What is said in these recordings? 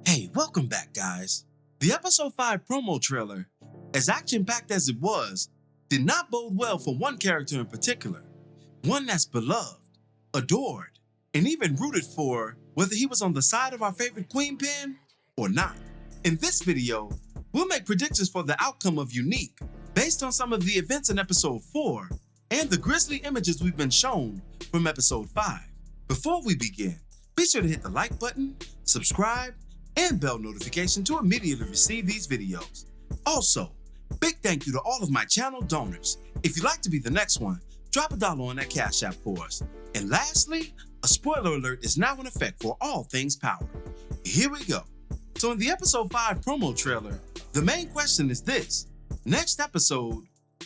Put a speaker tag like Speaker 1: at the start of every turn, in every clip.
Speaker 1: Hey, welcome back, guys. The episode 5 promo trailer, as action-packed as it was, did not bode well for one character in particular. One that's beloved, adored, and even rooted for, whether he was on the side of our favorite queen pin or not. In this video, we'll make predictions for the outcome of Unique based on some of the events in episode 4 and the grisly images we've been shown from episode 5. Before we begin, be sure to hit the like button, subscribe, and bell notification to immediately receive these videos. Also, big thank you to all of my channel donors. If you'd like to be the next one, drop $1 on that Cash App for us. And lastly, a spoiler alert is now in effect for all things Power. Here we go. So in the episode 5 promo trailer, the main question is this. Next episode,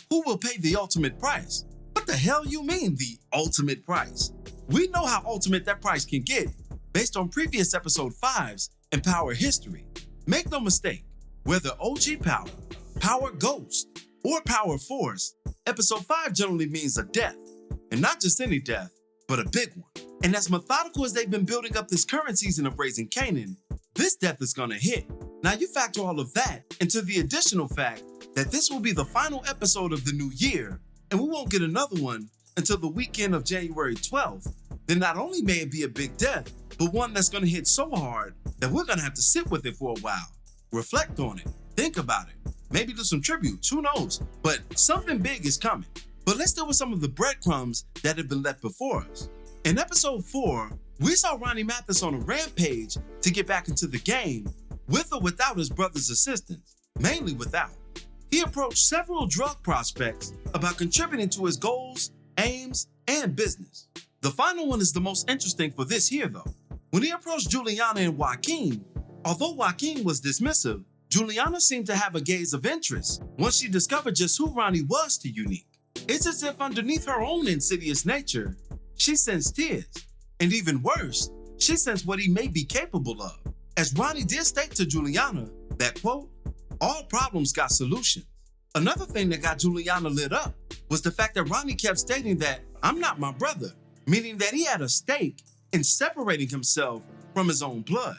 Speaker 1: who will pay the ultimate price? What the hell you mean, the ultimate price? We know how ultimate that price can get based on previous episode 5s in Power history. Make no mistake, whether OG Power, Power Ghost, or Power Force, episode 5 generally means a death. And not just any death, but a big one. And as methodical as they've been building up this current season of Raising Kanan, this death is gonna hit. Now you factor all of that into the additional fact that this will be the final episode of the new year, and we won't get another one until the weekend of January 12th, then not only may it be a big death, but one that's gonna hit so hard that we're gonna have to sit with it for a while, reflect on it, think about it, maybe do some tributes, who knows, but something big is coming. But let's deal with some of the breadcrumbs that have been left before us. In episode 4, we saw Ronnie Mathis on a rampage to get back into the game, with or without his brother's assistance, mainly without. He approached several drug prospects about contributing to his goals, aims, and business. The final one is the most interesting for this here though. When he approached Juliana and Joaquin, although Joaquin was dismissive, Juliana seemed to have a gaze of interest once she discovered just who Ronnie was to Unique. It's as if underneath her own insidious nature, she sensed his. And even worse, she sensed what he may be capable of. As Ronnie did state to Juliana that, quote, all problems got solutions. Another thing that got Juliana lit up was the fact that Ronnie kept stating that I'm not my brother, meaning that he had a stake in separating himself from his own blood.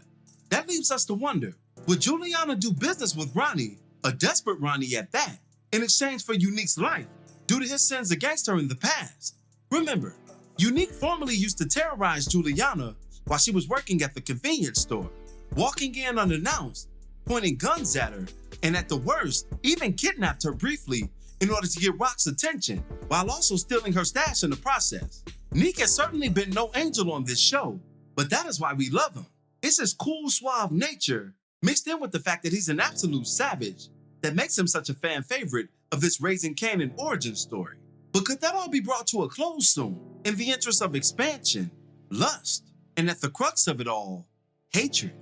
Speaker 1: That leaves us to wonder, would Juliana do business with Ronnie, a desperate Ronnie at that, in exchange for Unique's life due to his sins against her in the past? Remember, Unique formerly used to terrorize Juliana while she was working at the convenience store, walking in unannounced, pointing guns at her, and at the worst, even kidnapped her briefly in order to get Rock's attention, while also stealing her stash in the process. Neek has certainly been no angel on this show, but that is why we love him. It's his cool, suave nature, mixed in with the fact that he's an absolute savage, that makes him such a fan favorite of this Raising Kanan origin story. But could that all be brought to a close soon, in the interest of expansion, lust, and at the crux of it all, hatred?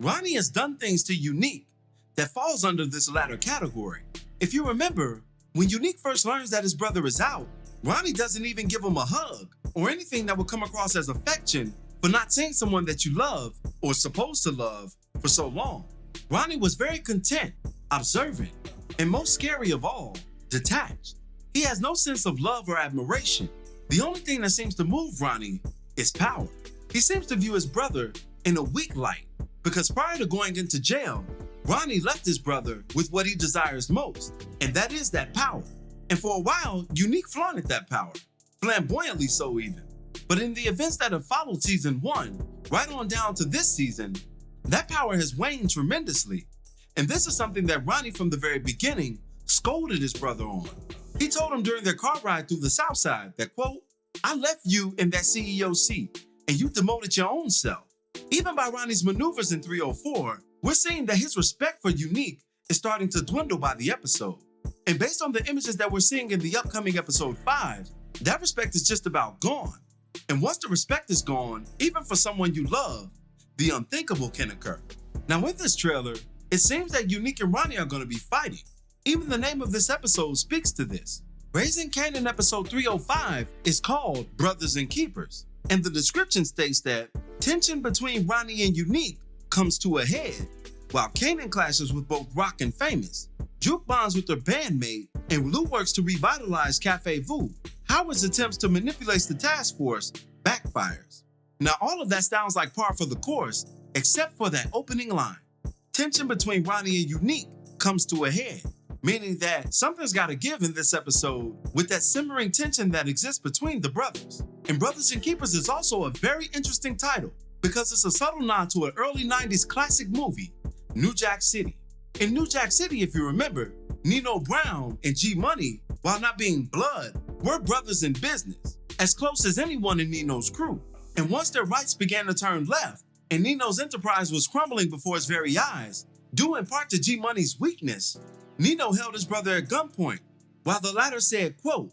Speaker 1: Ronnie has done things to Unique that falls under this latter category. If you remember, when Unique first learns that his brother is out, Ronnie doesn't even give him a hug or anything that would come across as affection for not seeing someone that you love or supposed to love for so long. Ronnie was very content, observant, and most scary of all, detached. He has no sense of love or admiration. The only thing that seems to move Ronnie is power. He seems to view his brother in a weak light because prior to going into jail, Ronnie left his brother with what he desires most, and that is that power. And for a while, Unique flaunted that power, flamboyantly so even. But in the events that have followed season 1, right on down to this season, that power has waned tremendously. And this is something that Ronnie from the very beginning scolded his brother on. He told him during their car ride through the South Side that, quote, I left you in that CEO seat and you demoted your own self. Even by Ronnie's maneuvers in 304, we're seeing that his respect for Unique is starting to dwindle by the episode. And based on the images that we're seeing in the upcoming episode 5, that respect is just about gone. And once the respect is gone, even for someone you love, the unthinkable can occur. Now with this trailer, it seems that Unique and Ronnie are going to be fighting. Even the name of this episode speaks to this. Raising Kanan episode 305 is called Brothers and Keepers, and the description states that tension between Ronnie and Unique comes to a head, while Kanan clashes with both Rock and Famous. Juke bonds with their bandmate, and Lou works to revitalize Cafe Vu. Howard's attempts to manipulate the task force backfires. Now all of that sounds like par for the course, except for that opening line. tension between Ronnie and Unique comes to a head, meaning that something's got to give in this episode with that simmering tension that exists between the brothers. And Brothers and Keepers is also a very interesting title because it's a subtle nod to an early 90s classic movie, New Jack City. In New Jack City, if you remember, Nino Brown and G Money, while not being blood, were brothers in business, as close as anyone in Nino's crew. And once their rights began to turn left, and Nino's enterprise was crumbling before his very eyes, due in part to G Money's weakness, Nino held his brother at gunpoint, while the latter said, quote,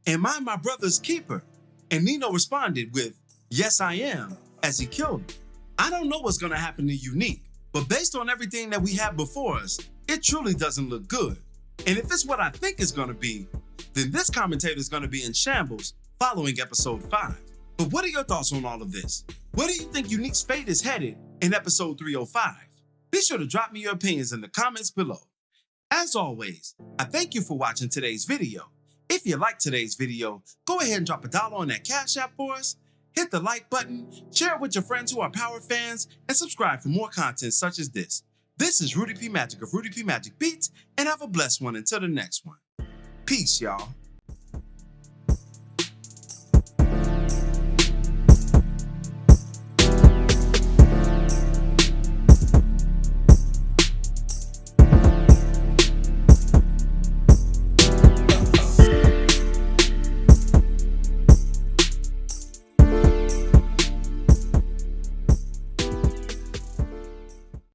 Speaker 1: "Am I my brother's keeper?" And Nino responded with, "Yes, I am," as he killed him. I don't know what's going to happen to Unique, but based on everything that we have before us, it truly doesn't look good. And if it's what I think it's going to be, then this commentator is going to be in shambles following episode 5. But what are your thoughts on all of this? Where do you think Unique's fate is headed in episode 305? Be sure to drop me your opinions in the comments below. As always, I thank you for watching today's video. If you liked today's video, go ahead and drop $1 on that Cash App for us, hit the like button, share it with your friends who are Power fans, and subscribe for more content such as this. This is Rudy P. Magic of Rudy P. Magic Beats, and have a blessed one until the next one. Peace, y'all.